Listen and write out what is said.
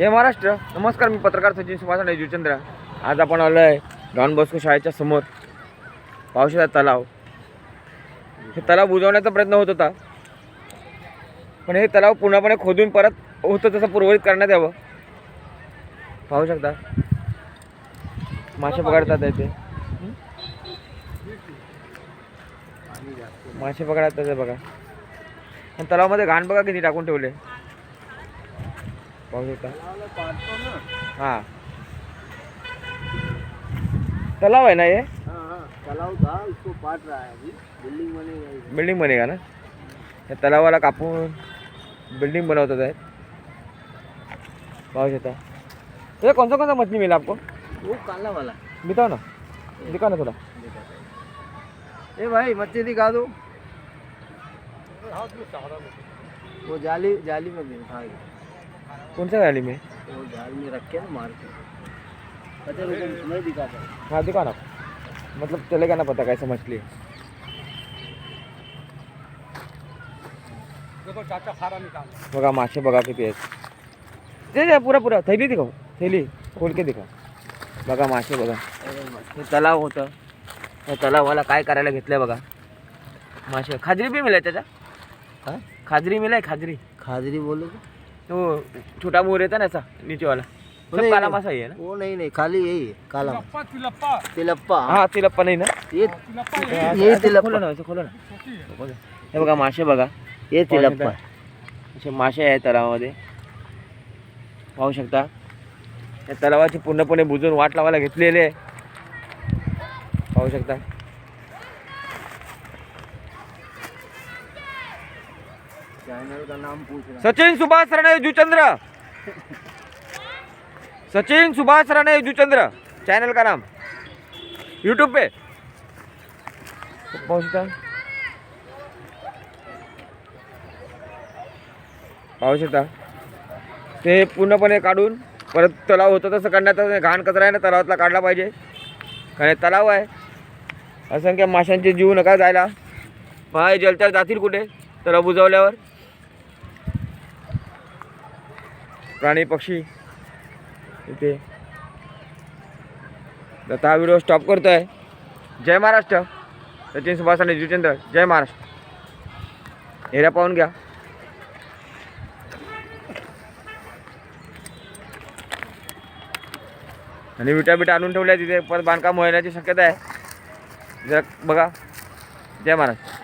जय महाराष्ट्र. नमस्कार, मी पत्रकार सचिन सुभाष जुचंद्र. आज आपण आलो आहे डॉन बॉस्को शाळेच्या समोर. पाहू शकता तलाव. हे तलाव बुजवण्याचा प्रयत्न होत होता, पण हे तलाव पूर्णपणे खोदून परत होतं तसं पूर्वरित करण्यात यावं. पाहू शकता मासे पकडतात आहे ते. मासे पकडतात आहे बघा. आणि तलावामध्ये घाण बघा किती टाकून ठेवले. पाहू शकता. हाँ, तालाब है ना ये. तालाब था, इसको काट रहा है अभी. बिल्डिंग बनेगा ना. या तलावाला कापून बिल्डिंग बनवतात आहेत. पाहू शकता. ये कौन सा मछली मिला आपको? वो काला वाला. दिखाओ ना, दिखाओ ना थोड़ा. ए भाई मच्छी दिखा दो. वो जाली जाली में दिखा. कौन सा गाड़ी में? वो जाल में रख के ना मार के. पता नहीं दिखाता. हाँ दिखाओ ना, मतलब चलेगा ना पता कैसा मछली है. देखो चाचा खारा निकाल. बघा मासे बघा किती आहेत. ते पुरा पुरा थैली दिखाओ, थैली खोल के दिखा. बघा मासे बघा. हे तलाव होतं. त्या तलावाला काय करायला घेतलंय बघा. मासे खाजरी भी मिळाय त्याचा. हाँ? खाजरी मिळाय. खाजरी खाजरी बोलो तो छोटा मोर रहता ना ऐसा नीचे वाला. सब नहीं, काला नहीं. मासा ही है ना. वो नहीं खाली यही है काला. तिलप्पा. हाँ तिलप्पा नहीं ना. ये खोलो तिलप्पा. ना, असं खोलो ना. हे बघा मासे बघा. ये तिलप्पा. असे मासे आहेत तलावामध्ये. पाहू शकता. या तलावाची पूर्णपणे बुजून वाट लावायला घेतलेली आहे. पाहू शकता. चैनल का नाम पूछ रहा. सचिन सुभाष राणे जुचंद्र. सचिन सुभाष राणे जुचंद्र चैनल का नाम यूट्यूब पे. पाहू शकता. पाहू शकता. ते पूर्णपणे काढून परत तलाव होतं तसं करण्यात आलं. घाण कचरा आहे ना तलावातला काढला पाहिजे. कारण हे तलाव आहे. असंख्य माशांचे जीव नका जायला. पहा जलचर जातील कुठे तलाव बुजवल्यावर. प्राणी पक्षी इथे. आता हा व्हिडिओ स्टॉप करतो आहे. जय महाराष्ट्र. सचिन सुभाष आणि जुचंद्र. जय महाराष्ट्र. एरिया पाहून घ्या. आणि विटा आणून ठेवल्या तिथे. परत बांधकाम होण्याची शक्यता आहे. जरा बघा. जय महाराष्ट्र.